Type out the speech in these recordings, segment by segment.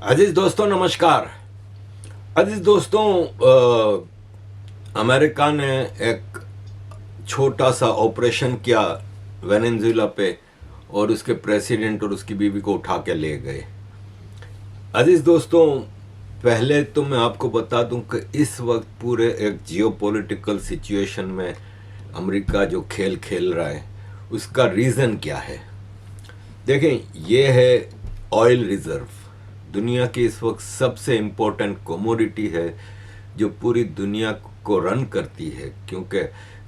अजीज दोस्तों नमस्कार। अजीज दोस्तों, अमेरिका ने एक छोटा सा ऑपरेशन किया वेनेजुएला पे और उसके प्रेसिडेंट और उसकी बीवी को उठा के ले गए। अजीज दोस्तों, पहले तो मैं आपको बता दूं कि इस वक्त पूरे एक जियोपॉलिटिकल सिचुएशन में अमेरिका जो खेल खेल रहा है उसका रीज़न क्या है। देखें, ये है ऑयल रिजर्व। दुनिया की इस वक्त सबसे इम्पोर्टेंट कमोडिटी है जो पूरी दुनिया को रन करती है, क्योंकि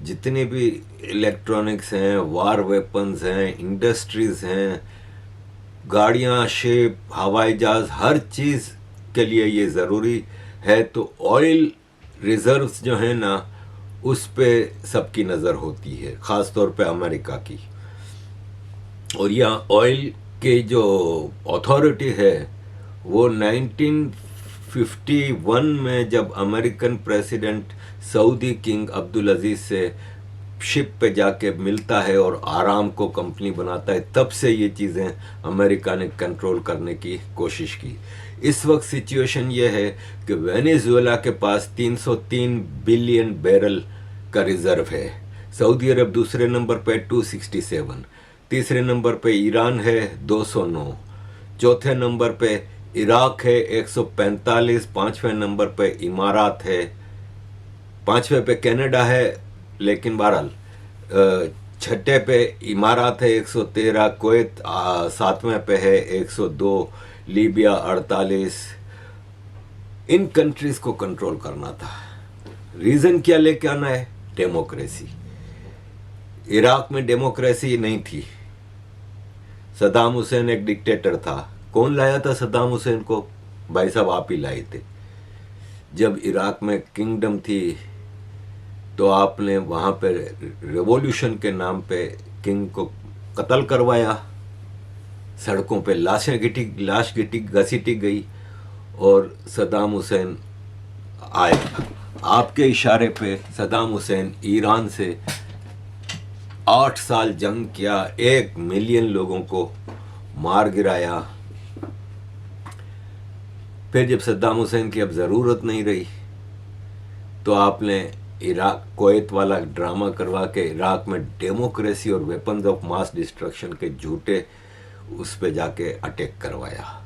जितने भी इलेक्ट्रॉनिक्स हैं, वार वेपन्स हैं, इंडस्ट्रीज हैं, गाड़ियां, शिप, हवाई जहाज, हर चीज़ के लिए ये ज़रूरी है। तो ऑयल रिजर्व्स जो हैं ना, उस पे सबकी नज़र होती है, ख़ास तौर पे अमेरिका की। और यहाँ ऑयल के जो अथॉरिटी है वो 1951 में जब American president Saudi king Abdul Aziz से शिप पे जाके मिलता है और आराम को कंपनी बनाता है, तब से ये चीज़ें अमेरिका ने कंट्रोल करने की कोशिश की। इस वक्त सिचुएशन ये है कि वेनेजुएला के पास 303 बिलियन बैरल का रिजर्व है। सऊदी अरब दूसरे नंबर पे 267, तीसरे नंबर पे ईरान है 209, चौथे नंबर पे इराक है 145, पांचवें नंबर पे इमारात है, पांचवें पे कनाडा है, लेकिन बहरहाल छठे पे इमारात है 113, कुवैत सातवें पे है 102, लीबिया 48। इन कंट्रीज को कंट्रोल करना था। रीजन क्या लेके आना है? डेमोक्रेसी। इराक में डेमोक्रेसी नहीं थी, सद्दाम हुसैन एक डिक्टेटर था। कौन लाया था सद्दाम हुसैन को? भाई साहब, आप ही लाए थे। जब इराक में किंगडम थी तो आपने वहाँ पे रेवोल्यूशन के नाम पे किंग को कत्ल करवाया, सड़कों पे लाश घसीटी गई और सद्दाम हुसैन आए। आपके इशारे पे सद्दाम हुसैन ईरान से 8 साल जंग किया, 1 मिलियन लोगों को मार गिराया। फिर जब सद्दाम हुसैन की अब ज़रूरत नहीं रही तो आपने इराक कुवैत वाला ड्रामा करवा के इराक में डेमोक्रेसी और वेपन्स ऑफ मास डिस्ट्रक्शन के झूठे उस पे जाके अटैक करवाया।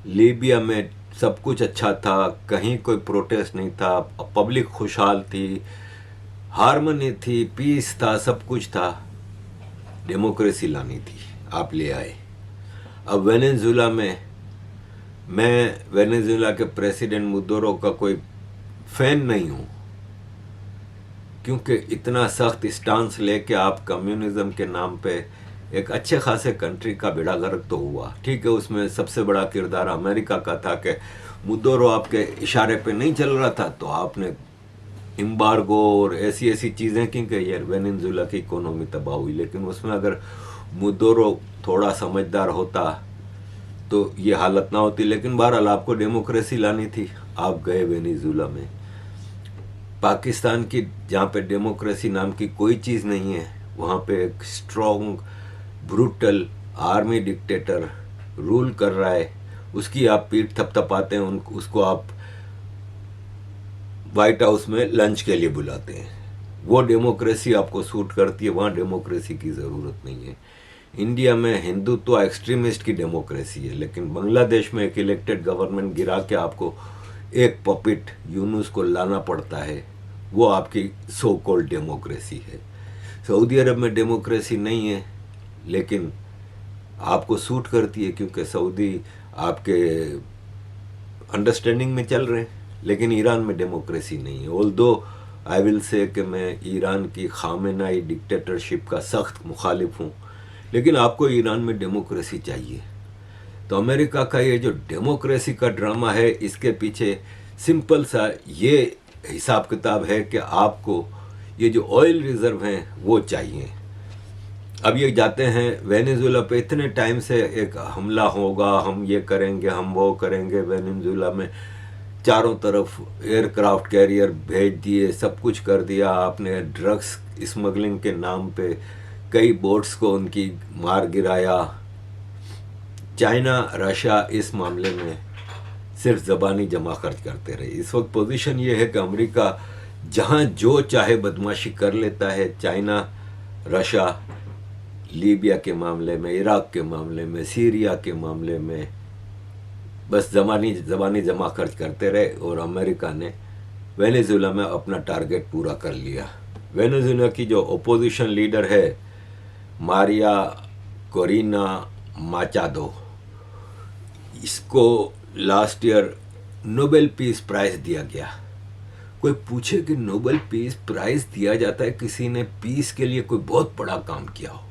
लीबिया में सब कुछ अच्छा था, कहीं कोई प्रोटेस्ट नहीं था, पब्लिक खुशहाल थी, हारमोनी थी, पीस था, सब कुछ था। डेमोक्रेसी लानी थी, आप ले आए। अब वेनेजुएला में मैं वेनेजुएला के प्रेसिडेंट मुदोरो का कोई फैन नहीं हूँ, क्योंकि इतना सख्त स्टांस लेके आप कम्युनिज्म के नाम पे एक अच्छे खासे कंट्री का बेड़ा गर्क तो हुआ। ठीक है, उसमें सबसे बड़ा किरदार अमेरिका का था कि मुदोरो आपके इशारे पे नहीं चल रहा था तो आपने एम्बार्गो और ऐसी ऐसी चीज़ें की कि यार वेनेजुएला की इकोनॉमी तबाह हुई। लेकिन उसमें अगर मुदोरो थोड़ा समझदार होता तो ये हालत ना होती। लेकिन बहरहाल आपको डेमोक्रेसी लानी थी, आप गए वेनेजुएला में। पाकिस्तान की जहाँ पे डेमोक्रेसी नाम की कोई चीज़ नहीं है, वहाँ पे एक strong brutal army dictator rule कर रहा है, उसकी आप पीठ थपथपाते हैं, उसको आप व्हाइट हाउस में लंच के लिए बुलाते हैं। वो डेमोक्रेसी आपको सूट करती है, वहाँ डेमोक्रेसी की ज़रूरत नहीं है। इंडिया में हिंदुत्व एक्सट्रीमिस्ट की डेमोक्रेसी है, लेकिन बांग्लादेश में एक इलेक्टेड गवर्नमेंट गिरा के आपको एक पपिट यूनुस को लाना पड़ता है, वो आपकी सो कॉल्ड डेमोक्रेसी है। सऊदी अरब में डेमोक्रेसी नहीं है, लेकिन आपको सूट करती है क्योंकि सऊदी आपके अंडरस्टैंडिंग में चल रहे हैं। लेकिन ईरान में डेमोक्रेसी नहीं है। ऑल्दो आई विल से कि मैं ईरान की खामेनाई डिक्टेटरशिप का सख्त मुखालिफ हूँ, लेकिन आपको ईरान में डेमोक्रेसी चाहिए। तो अमेरिका का ये जो डेमोक्रेसी का ड्रामा है, इसके पीछे सिंपल सा ये हिसाब किताब है कि आपको ये जो ऑयल रिजर्व हैं वो चाहिए। अब ये जाते हैं वेनेजुएला पे, इतने टाइम से एक हमला होगा, हम ये करेंगे, हम वो करेंगे। वेनेजुएला में चारों तरफ एयरक्राफ्ट कैरियर भेज दिए, सब कुछ कर दिया आपने। ड्रग्स स्मगलिंग के नाम पे कई बोट्स को उनकी मार गिराया। चाइना रशिया इस मामले में सिर्फ ज़बानी जमा खर्च करते रहे। इस वक्त पोजीशन ये है कि अमेरिका जहाँ जो चाहे बदमाशी कर लेता है। चाइना, रशिया, लीबिया के मामले में, इराक के मामले में, सीरिया के मामले में बस ज़बानी जमा खर्च करते रहे, और अमेरिका ने वेनेजुएला में अपना टारगेट पूरा कर लिया। वेनेजुएला की जो ओपोजिशन लीडर है मारिया कोरिना माचादो, इसको last year Nobel Peace Prize दिया गया। कोई पूछे कि नोबेल पीस प्राइज दिया जाता है किसी ने पीस के लिए कोई बहुत बड़ा काम किया हो।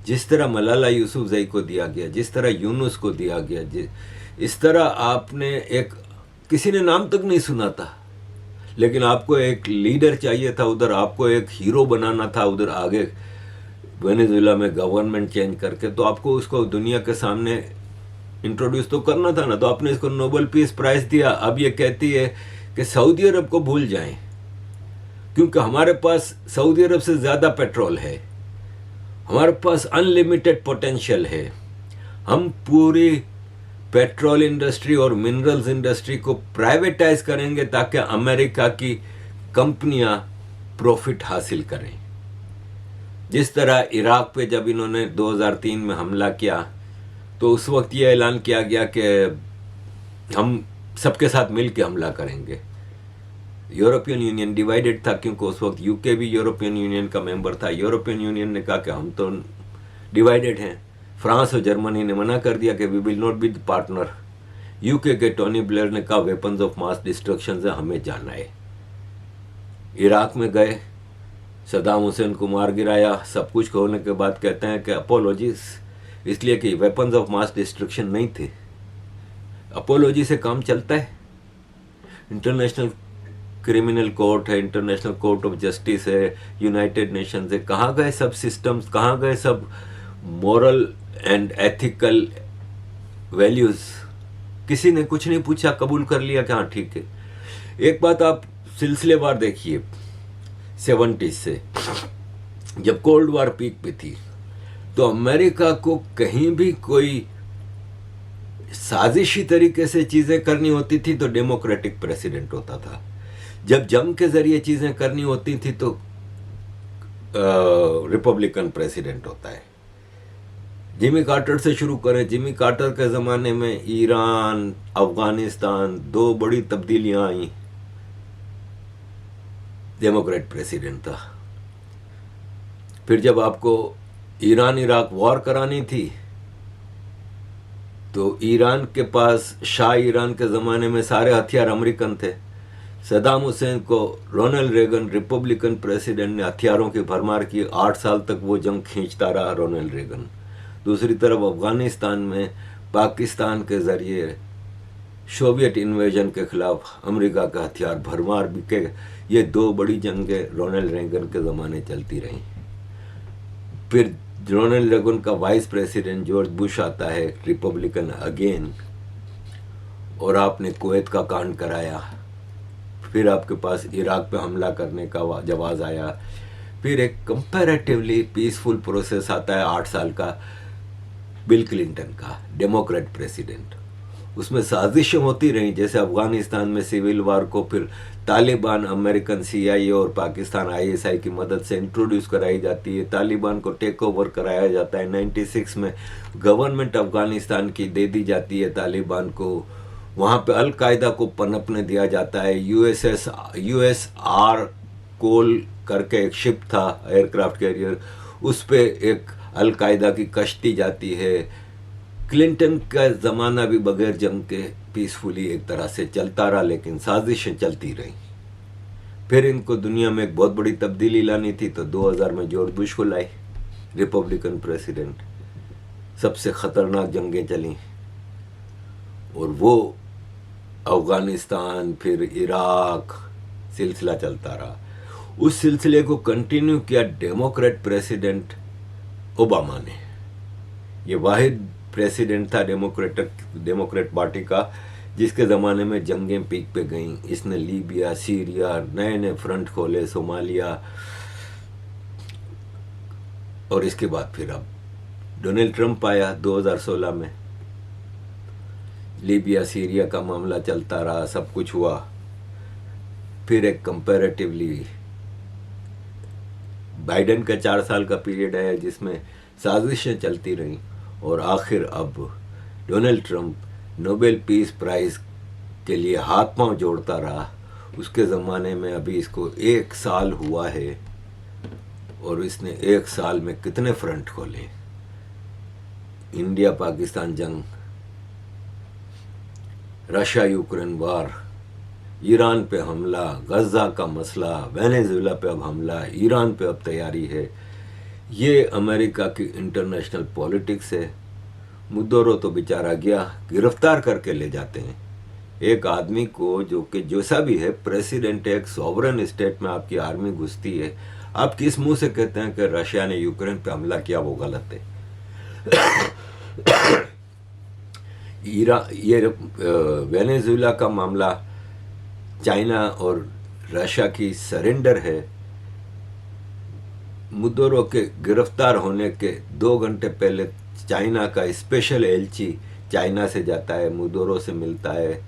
जिस तरह मलाला यूसुफजई को दिया गया, जिस तरह यूनुस को दिया गया, इस तरह आपने किसी ने नाम तक नहीं सुना था, लेकिन आपको एक लीडर चाहिए था उधर, आपको एक हीरो बनाना था उधर आगे वेनेजुएला में गवर्नमेंट चेंज करके, तो आपको उसको दुनिया के सामने इंट्रोड्यूस तो करना था ना। तो आपने इसको नोबेल पीस प्राइज दिया। अब ये कहती है कि सऊदी अरब को भूल जाएं, क्योंकि हमारे पास सऊदी अरब से ज़्यादा पेट्रोल है, हमारे पास अनलिमिटेड पोटेंशियल है। हम पूरी पेट्रोल इंडस्ट्री और मिनरल्स इंडस्ट्री को प्राइवेटाइज करेंगे ताकि अमेरिका की कंपनियां प्रॉफिट हासिल करें। जिस तरह इराक पे जब इन्होंने 2003 में हमला किया, तो उस वक्त ये ऐलान किया गया कि हम सबके साथ मिल के हमला करेंगे। यूरोपियन यूनियन डिवाइडेड था, क्योंकि उस वक्त यूके भी यूरोपियन यूनियन का मेंबर था। यूरोपियन यूनियन ने कहा कि हम तो डिवाइडेड हैं। फ्रांस और जर्मनी ने मना कर दिया कि we will not be the partner. UK के टोनी ब्लेयर ने कहा वेपन्स ऑफ मास डिस्ट्रक्शन से हमें जाना है। इराक में गए, सद्दाम हुसैन को मार गिराया। सब कुछ होने के बाद कहते हैं कि अपोलॉजीज, इसलिए कि वेपन्स ऑफ मास डिस्ट्रक्शन नहीं थे। अपोलॉजी से काम चलता है। इंटरनेशनल क्रिमिनल कोर्ट है, इंटरनेशनल कोर्ट ऑफ जस्टिस है, यूनाइटेड नेशंस है। कहाँ गए सब सिस्टम्स, कहाँ गए सब मॉरल एंड एथिकल वैल्यूज? किसी ने कुछ नहीं पूछा, कबूल कर लिया कि हाँ ठीक है। एक बात आप सिलसिलेवार देखिए, 70s से जब कोल्ड वार पीक पे थी, तो अमेरिका को कहीं भी कोई साजिशी तरीके से चीजें करनी होती थी तो डेमोक्रेटिक प्रेसिडेंट होता था। जब जंग के जरिए चीजें करनी होती थी तो रिपब्लिकन प्रेसिडेंट होता है। जिमी कार्टर से शुरू करें। जिमी कार्टर के ज़माने में ईरान, अफगानिस्तान, दो बड़ी तब्दीलियां आई। डेमोक्रेट प्रेसिडेंट था। फिर जब आपको ईरान इराक वॉर करानी थी तो ईरान के पास, शाह ईरान के ज़माने में सारे हथियार अमेरिकन थे। सद्दाम हुसैन को रोनाल्ड रेगन, रिपब्लिकन प्रेसिडेंट, ने हथियारों की भरमार की। 8 साल तक वो जंग खींचता रहा रोनाल्ड रेगन। दूसरी तरफ अफगानिस्तान में पाकिस्तान के ज़रिए सोवियत इन्वेजन के खिलाफ अमेरिका का हथियार भरमार बिके। ये दो बड़ी जंगें रोनाल्ड रेगन के ज़माने चलती रहीं। फिर रोनाल्ड रेगन का वाइस प्रेसिडेंट जॉर्ज बुश आता है, रिपब्लिकन अगेन, और आपने कुवैत का कांड कराया। फिर आपके पास इराक पे हमला करने का जवाब आया। फिर एक कंपैरेटिवली पीसफुल प्रोसेस आता है 8 साल का, बिल क्लिंटन का, डेमोक्रेट प्रेसिडेंट। उसमें साजिशें होती रहीं, जैसे अफगानिस्तान में सिविल वार को फिर तालिबान, अमेरिकन CIA और पाकिस्तान ISI की मदद से इंट्रोड्यूस कराई जाती है। तालिबान को टेक ओवर कराया जाता है। 96 में गवर्नमेंट अफगानिस्तान की दे दी जाती है तालिबान को। वहाँ पे अलकायदा को पनपने दिया जाता है। USR कोल करके एक शिप था, एयरक्राफ्ट कैरियर, उस पे एक अलकायदा की कश्ती जाती है। क्लिंटन का ज़माना भी बगैर जंग के पीसफुली एक तरह से चलता रहा, लेकिन साजिशें चलती रहीं। फिर इनको दुनिया में एक बहुत बड़ी तब्दीली लानी थी, तो 2000 में जॉर्ज बुश को लाई, रिपब्लिकन प्रेसिडेंट। सबसे ख़तरनाक जंगें चली, और वो अफ़गानिस्तान, फिर इराक, सिलसिला चलता रहा। उस सिलसिले को कंटिन्यू किया डेमोक्रेट प्रेसिडेंट ओबामा ने। ये वाहिद प्रेसिडेंट था डेमोक्रेट पार्टी का जिसके ज़माने में जंगें पीक पे गईं। इसने लीबिया, सीरिया, नए नए फ्रंट खोले, सोमालिया, और इसके बाद फिर अब डोनाल्ड ट्रंप आया 2016 में। लीबिया सीरिया का मामला चलता रहा, सब कुछ हुआ। फिर एक कंपैरेटिवली बाइडेन का 4 साल का पीरियड है जिसमें साजिशें चलती रहीं, और आखिर अब Donald Trump Nobel Peace Prize के लिए हाथ पांव जोड़ता रहा। उसके ज़माने में अभी इसको 1 साल हुआ है और इसने 1 साल में कितने फ्रंट खोले। इंडिया पाकिस्तान जंग, रशिया यूक्रेन वार, ईरान पे हमला, गजा का मसला, वेनेजुएला पे अब हमला, ईरान पे अब तैयारी है। ये अमेरिका की इंटरनेशनल पॉलिटिक्स है। मुदोरो तो बेचारा गया, गिरफ्तार करके ले जाते हैं एक आदमी को जो कि जैसा भी है, प्रेसिडेंट है, एक सॉवरन स्टेट में आपकी आर्मी घुसती है। आप किस मुंह से कहते हैं कि रशिया ने यूक्रेन पे हमला किया, वो गलत है। ये वेनेजुएला का मामला चाइना और रशिया की सरेंडर है। मुदोरो के गिरफ्तार होने के 2 घंटे पहले चाइना का स्पेशल एलची चाइना से जाता है, मुदोरो से मिलता है,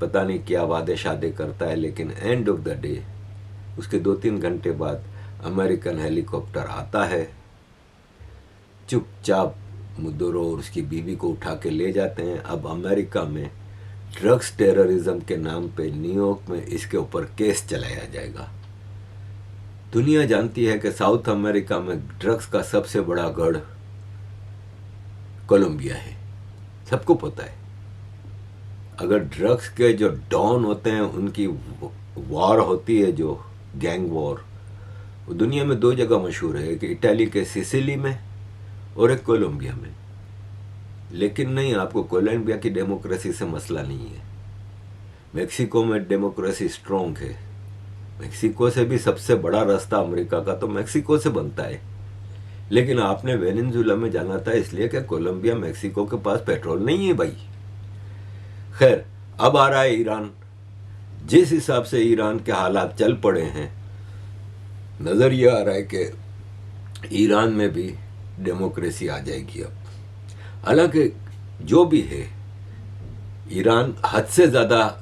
पता नहीं क्या वादे शादे करता है, लेकिन एंड ऑफ द डे उसके 2-3 घंटे बाद अमेरिकन हेलीकॉप्टर आता है, चुपचाप मुदोरो और उसकी बीवी को उठा के ले जाते हैं। अब अमेरिका में ड्रग्स टेररिज्म के नाम पे न्यूयॉर्क में इसके ऊपर केस चलाया जाएगा। दुनिया जानती है कि साउथ अमेरिका में ड्रग्स का सबसे बड़ा गढ़ कोलंबिया है, सबको पता है। अगर ड्रग्स के जो डॉन होते हैं उनकी वॉर होती है, जो गैंग वॉर, वो दुनिया में 2 जगह मशहूर है, एक इटाली के सिसिली में और एक कोलंबिया में। लेकिन नहीं, आपको कोलंबिया की डेमोक्रेसी से मसला नहीं है। मेक्सिको में डेमोक्रेसी स्ट्रॉन्ग है। मेक्सिको से भी सबसे बड़ा रास्ता अमेरिका का तो मेक्सिको से बनता है। लेकिन आपने वेनेजुएला में जाना था इसलिए कि कोलंबिया मेक्सिको के पास पेट्रोल नहीं है भाई। खैर, अब आ रहा है ईरान। जिस हिसाब से ईरान के हालात चल पड़े हैं, नजर यह आ रहा है कि ईरान में भी डेमोक्रेसी आ जाएगी अब। हालांकि जो भी है, ईरान हद से ज़्यादा,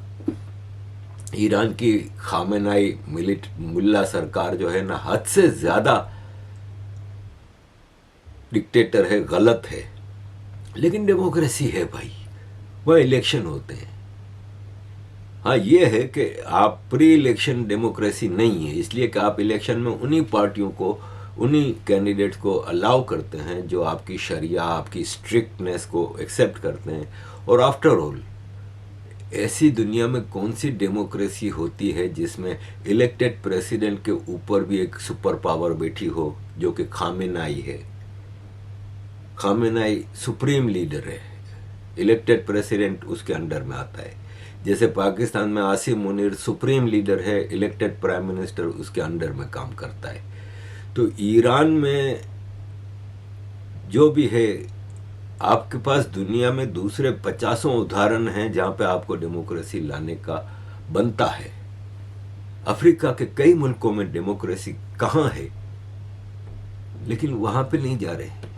ईरान की खामेनाई मुल्ला सरकार जो है ना, हद से ज़्यादा डिक्टेटर है, गलत है। लेकिन डेमोक्रेसी है भाई, वह इलेक्शन होते हैं। हाँ, ये है कि आप प्री इलेक्शन डेमोक्रेसी नहीं है, इसलिए कि आप इलेक्शन में उन्हीं पार्टियों को, उन्हीं कैंडिडेट्स को अलाउ करते हैं जो आपकी शरिया, आपकी स्ट्रिक्टनेस को एक्सेप्ट करते हैं। और आफ्टर ऑल, ऐसी दुनिया में कौन सी डेमोक्रेसी होती है जिसमें इलेक्टेड प्रेसिडेंट के ऊपर भी एक सुपर पावर बैठी हो, जो कि खामेनाई है। खामेनाई सुप्रीम लीडर है, इलेक्टेड प्रेसिडेंट उसके अंडर में आता है। जैसे पाकिस्तान में आसिम मुनीर सुप्रीम लीडर है, इलेक्टेड प्राइम मिनिस्टर उसके अंडर में काम करता है। तो ईरान में जो भी है, आपके पास दुनिया में दूसरे 50 उदाहरण हैं जहां पे आपको डेमोक्रेसी लाने का बनता है। अफ्रीका के कई मुल्कों में डेमोक्रेसी कहाँ है, लेकिन वहां पे नहीं जा रहे।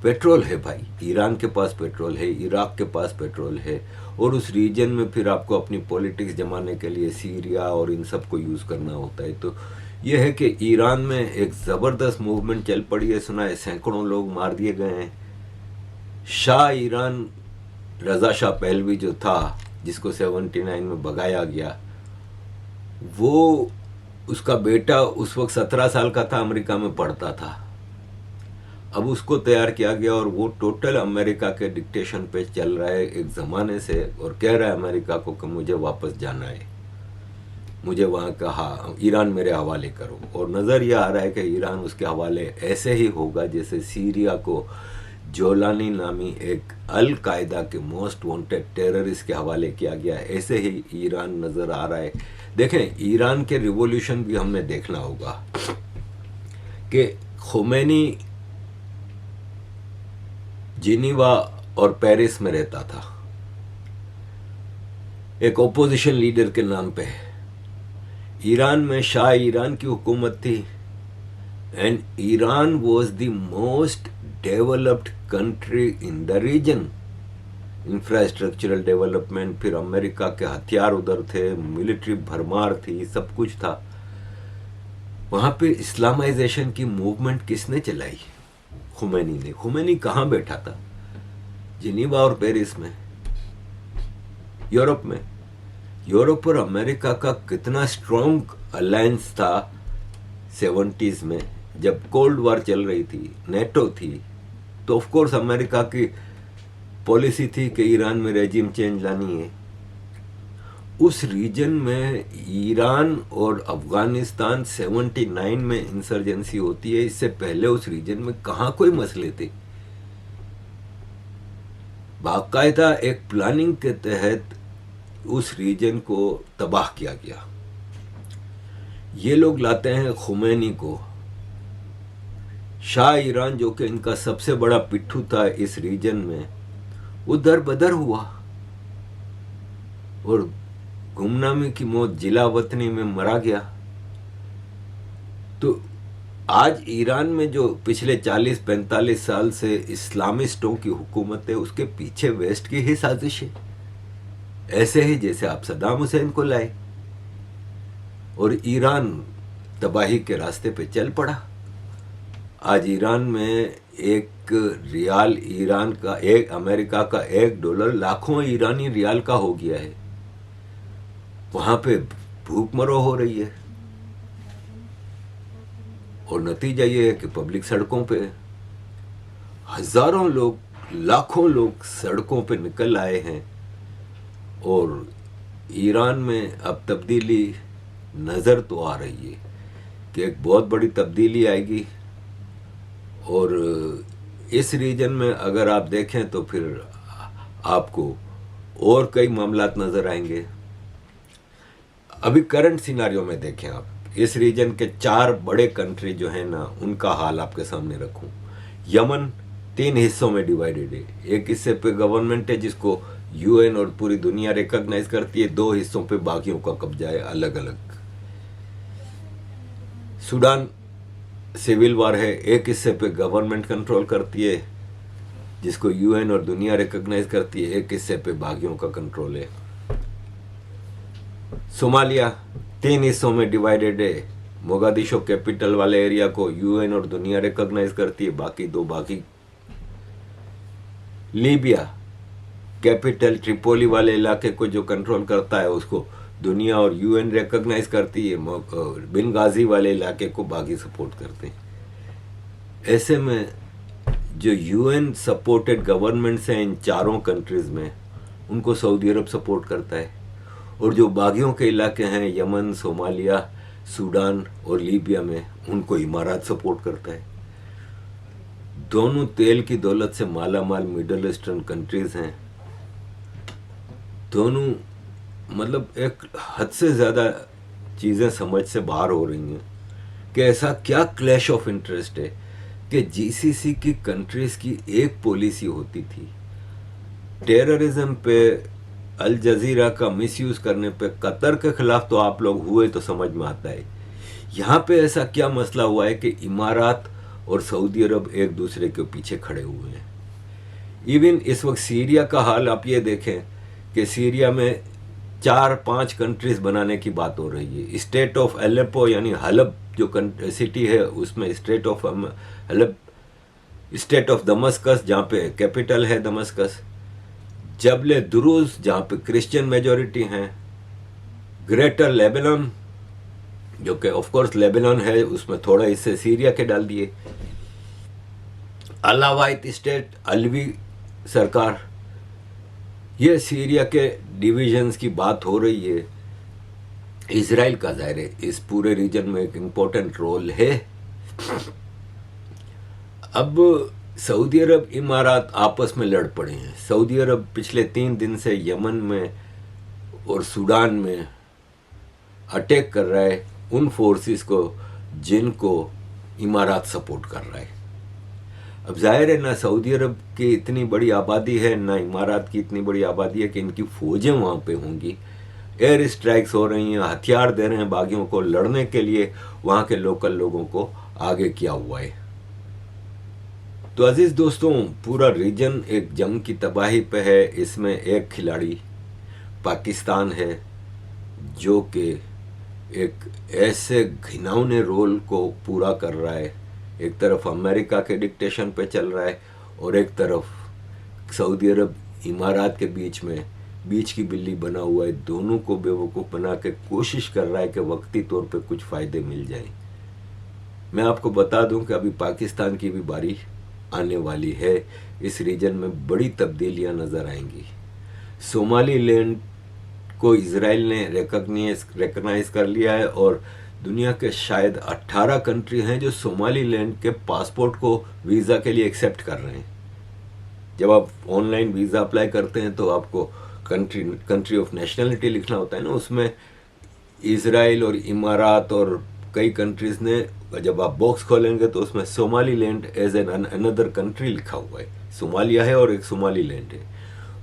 पेट्रोल है भाई, ईरान के पास पेट्रोल है, इराक के पास पेट्रोल है, और उस रीजन में फिर आपको अपनी पॉलिटिक्स जमाने के लिए सीरिया और इन सब को यूज़ करना होता है। तो यह है कि ईरान में एक ज़बरदस्त मूवमेंट चल पड़ी है, सुना है सैकड़ों लोग मार दिए गए हैं। शाह ईरान रज़ा शाह पहलवी जो था, जिसको 79 में भगाया गया, वो, उसका बेटा उस वक्त 17 साल का था, अमेरिका में पढ़ता था। अब उसको तैयार किया गया और वो टोटल अमेरिका के डिक्टेशन पे चल रहा है एक ज़माने से, और कह रहा है अमेरिका को कि मुझे वापस जाना है, मुझे वहाँ का ईरान मेरे हवाले करो। और नज़र यह आ रहा है कि ईरान उसके हवाले ऐसे ही होगा जैसे सीरिया को जोलानी नामी एक अल कायदा के मोस्ट वांटेड टेररिस्ट के हवाले किया गया, ऐसे ही ईरान नज़र आ रहा है। देखें, ईरान के रिवॉल्यूशन भी हमने देखना होगा कि खुमैनी जिनीवा और पेरिस में रहता था, एक ओपोजिशन लीडर के नाम पे। ईरान में शाह ईरान की हुकूमत थी, and Iran was the most developed country in the region. Infrastructural development, फिर अमेरिका के हथियार उधर थे, मिलिट्री भरमार थी, सब कुछ था। वहां पे इस्लामाइजेशन की मूवमेंट किसने चलाई? खुमैनी ने। खुमैनी कहाँ बैठा था? जिनीवा और पेरिस में, यूरोप में। यूरोप और अमेरिका का कितना स्ट्रॉन्ग अलायंस था 70s में, जब कोल्ड वॉर चल रही थी, नेटो थी। तो ऑफ कोर्स अमेरिका की पॉलिसी थी कि ईरान में रेजिम चेंज लानी है। उस रीजन में ईरान और अफगानिस्तान 79 में इंसर्जेंसी होती है। इससे पहले उस रीजन में कहाँ कोई मसले थे? बाकायदा एक प्लानिंग के तहत उस रीजन को तबाह किया गया। ये लोग लाते हैं खुमैनी को। शाह ईरान, जो कि इनका सबसे बड़ा पिट्ठू था इस रीजन में, वो दर बदर हुआ और गुमनामी की मौत जिला वतनी में मरा गया। तो आज ईरान में जो पिछले 40-45 साल से इस्लामिस्टों की हुकूमत है, उसके पीछे वेस्ट की ही साजिश है। ऐसे ही जैसे आप सद्दाम हुसैन को लाए और ईरान तबाही के रास्ते पे चल पड़ा। आज ईरान में एक रियाल, ईरान का एक, अमेरिका का $1 लाखों ईरानी रियाल का हो गया है। वहां पे भूखमरो हो रही है और नतीजा ये है कि पब्लिक सड़कों पे, हजारों लोग, लाखों लोग सड़कों पे निकल आए हैं। और ईरान में अब तब्दीली नज़र तो आ रही है कि एक बहुत बड़ी तब्दीली आएगी। और इस रीजन में अगर आप देखें तो फिर आपको और कई मामलात नज़र आएंगे। अभी करंट सिनारियो में देखें आप, इस रीजन के 4 बड़े कंट्री जो है ना, उनका हाल आपके सामने रखूं। यमन 3 हिस्सों में डिवाइडेड है। एक हिस्से पे गवर्नमेंट है जिसको यूएन और पूरी दुनिया रिकॉग्नाइज करती है, 2 हिस्सों पे बाकियों का कब्जा है अलग अलग। सूडान सिविल वार है, एक हिस्से पे गवर्नमेंट कंट्रोल करती है जिसको यूएन और दुनिया रिकॉग्नाइज करती है, एक हिस्से पे बागियों का कंट्रोल है। सोमालिया 3 हिस्सों में डिवाइडेड है। मोगादिशो कैपिटल वाले एरिया को यूएन और दुनिया रिकॉग्नाइज करती है, बाकी 2 बाकी। लीबिया कैपिटल ट्रिपोली वाले इलाके को जो कंट्रोल करता है उसको दुनिया और यूएन रिकॉग्नाइज करती है। बेंगाजी वाले इलाके को बाकी सपोर्ट करते हैं। ऐसे में जो यूएन सपोर्टेड गवर्नमेंट्स हैं इन 4 कंट्रीज में, उनको सऊदी अरब सपोर्ट करता है। और जो बागियों के इलाके हैं यमन, सोमालिया, सूडान और लीबिया में, उनको इमारात सपोर्ट करता है। दोनों तेल की दौलत से माला माल मिडल ईस्टर्न कंट्रीज हैं। दोनों मतलब एक हद से ज़्यादा चीज़ें समझ से बाहर हो रही हैं कि ऐसा क्या क्लैश ऑफ इंटरेस्ट है कि जीसीसी की कंट्रीज़ की एक पॉलिसी होती थी, टेररिज्म पे, अल जजीरा का मिसयूज़ करने पे, कतर के खिलाफ तो आप लोग हुए तो समझ में आता है। यहाँ पे ऐसा क्या मसला हुआ है कि इमारात और सऊदी अरब एक दूसरे के पीछे खड़े हुए हैं। इवन इस वक्त सीरिया का हाल आप ये देखें कि सीरिया में 4-5 कंट्रीज बनाने की बात हो रही है। स्टेट ऑफ अलेप्पो यानी हलब जो सिटी है, उसमें state of हलब, state of Damascus जहाँ पे कैपिटल है दमस्कस, जबले दुरूज जहाँ पे क्रिश्चियन मेजॉरिटी हैं, ग्रेटर लेबनान जो कि ऑफ कोर्स लेबनान है, उसमें थोड़ा हिस्से सीरिया के डाल दिए, अलावाइट स्टेट, अलवी सरकार। ये सीरिया के डिविजन्स की बात हो रही है। इजराइल का ज़ाहिर है इस पूरे रीजन में एक इम्पोर्टेंट रोल है। अब सऊदी अरब इमारात आपस में लड़ पड़े हैं। सऊदी अरब पिछले 3 दिन से यमन में और सूडान में अटैक कर रहा है उन फोर्सेस को जिनको इमारात सपोर्ट कर रहा है। अब जाहिर है ना सऊदी अरब की इतनी बड़ी आबादी है, ना इमारात की इतनी बड़ी आबादी है कि इनकी फौजें वहाँ पे होंगी। एयर स्ट्राइक्स हो रही हैं, हथियार दे रहे हैं बागियों को लड़ने के लिए, वहाँ के लोकल लोगों को आगे किया हुआ है। तो अजीज दोस्तों, पूरा रीजन एक जंग की तबाही पे है। इसमें एक खिलाड़ी पाकिस्तान है जो कि एक ऐसे घिनौने रोल को पूरा कर रहा है। एक तरफ अमेरिका के डिक्टेशन पे चल रहा है और एक तरफ सऊदी अरब इमारात के बीच की बिल्ली बना हुआ है। दोनों को बेवकूफ़ बना के कोशिश कर रहा है कि वक्ती तौर पे कुछ फ़ायदे मिल जाए। मैं आपको बता दूं कि अभी पाकिस्तान की भी बारी आने वाली है। इस रीजन में बड़ी तब्दीलियां नज़र आएंगी। सोमालीलैंड को इजराइल ने रिकग्नाइज कर लिया है और दुनिया के शायद 18 कंट्री हैं जो सोमालीलैंड के पासपोर्ट को वीज़ा के लिए एक्सेप्ट कर रहे हैं। जब आप ऑनलाइन वीज़ा अप्लाई करते हैं तो आपको कंट्री ऑफ नेशनलिटी लिखना होता है ना, उसमें इजराइल और इमारात और कई कंट्रीज़ ने, जब आप बॉक्स खोलेंगे तो उसमें Somaliland as an another country लिखा हुआ है। सोमालिया है और एक सोमालीलैंड है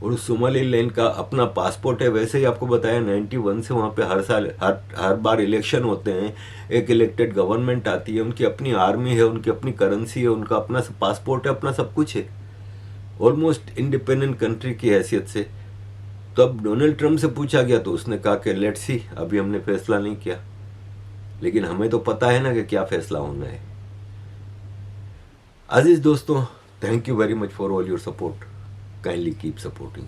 और उस सोमालीलैंड का अपना पासपोर्ट है। वैसे ही आपको बताया 91 से वहाँ पे हर साल हर बार इलेक्शन होते हैं, एक इलेक्टेड गवर्नमेंट आती है, उनकी अपनी आर्मी है, उनकी अपनी करेंसी है, उनका अपना पासपोर्ट है, अपना सब कुछ है, ऑलमोस्ट इंडिपेंडेंट कंट्री की हैसियत से। तो अब डोनाल्ड ट्रंप से पूछा गया तो उसने कहा कि लेट्स सी, अभी हमने फैसला नहीं किया, लेकिन हमें तो पता है ना कि क्या फैसला होना है। अजीज दोस्तों, thank you very much for all your support. Kindly keep supporting.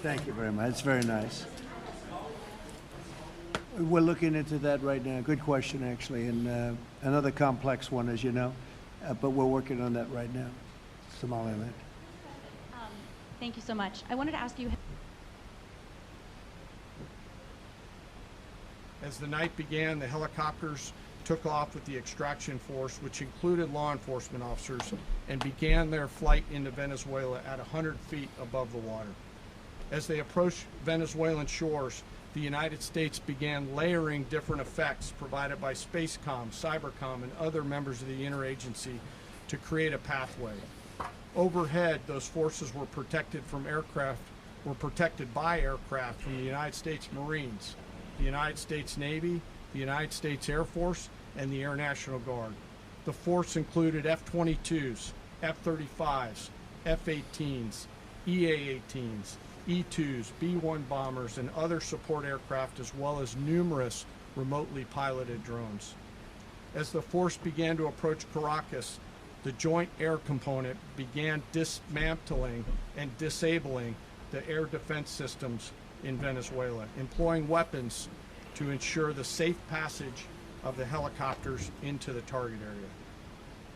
Thank you very much. It's very nice. We're looking into that right now. Good question, actually, and another complex one, as you know, but we're working on that right now. Somaliland. Thank you so much. I wanted to ask you. As the night began, the helicopters took off with the extraction force, which included law enforcement officers, and began their flight into Venezuela at 100 feet above the water. As they approached Venezuelan shores, the United States began layering different effects provided by Spacecom, Cybercom, and other members of the interagency to create a pathway. Overhead, those forces were protected by aircraft from the United States Marines, the United States Navy, the United States Air Force, and the Air National Guard. The force included F-22s, F-35s, F-18s, EA-18s, E-2s, B-1 bombers, and other support aircraft, as well as numerous remotely piloted drones. As the force began to approach Caracas, the Joint Air Component began dismantling and disabling the air defense systems in Venezuela, employing weapons to ensure the safe passage of the helicopters into the target area.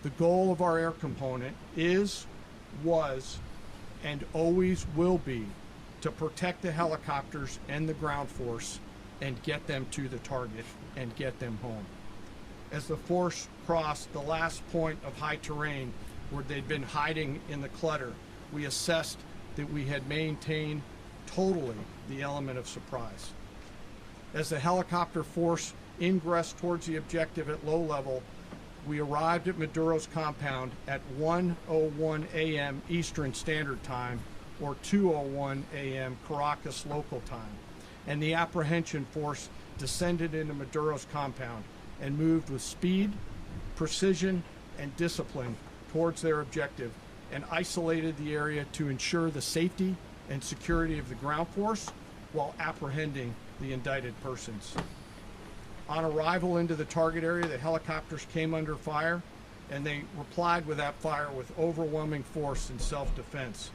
The goal of our air component was, and always will be, to protect the helicopters and the ground force and get them to the target and get them home. As the force crossed the last point of high terrain where they'd been hiding in the clutter, we assessed that we had maintained totally the element of surprise. As the helicopter force ingressed towards the objective at low level, we arrived at Maduro's compound at 1:01 a.m. Eastern Standard Time, or 2:01 a.m. Caracas local time, and the apprehension force descended into Maduro's compound and moved with speed, precision, and discipline towards their objective, and isolated the area to ensure the safety and security of the ground force while apprehending the indicted persons. On arrival into the target area, the helicopters came under fire, and they replied with that fire with overwhelming force in self-defense.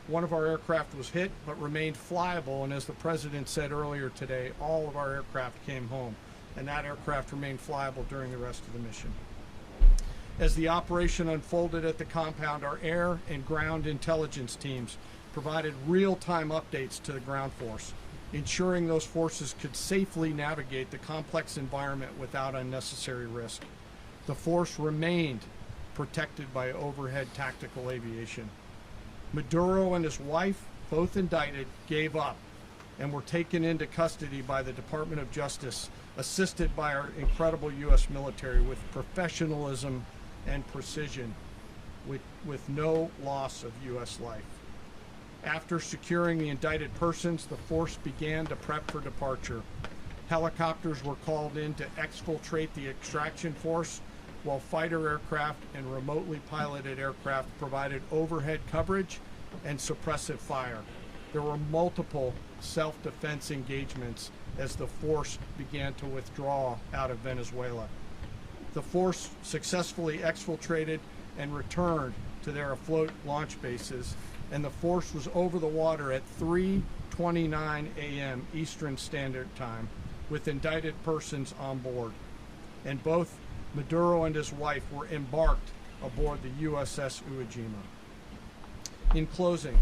One of our aircraft was hit but remained flyable, and as the President said earlier today, all of our aircraft came home, and that aircraft remained flyable during the rest of the mission. As the operation unfolded at the compound, our air and ground intelligence teams provided real-time updates to the ground force, ensuring those forces could safely navigate the complex environment without unnecessary risk. The force remained protected by overhead tactical aviation. Maduro and his wife, both indicted, gave up and were taken into custody by the Department of Justice, assisted by our incredible U.S. military with professionalism and precision, with no loss of U.S. life. After securing the indicted persons, the force began to prep for departure. Helicopters were called in to exfiltrate the extraction force, while fighter aircraft and remotely piloted aircraft provided overhead coverage and suppressive fire. There were multiple self-defense engagements as the force began to withdraw out of Venezuela. The force successfully exfiltrated and returned to their afloat launch bases, and the force was over the water at 3:29 a.m. Eastern Standard Time with indicted persons on board, and both Maduro and his wife were embarked aboard the USS Uejima. In closing,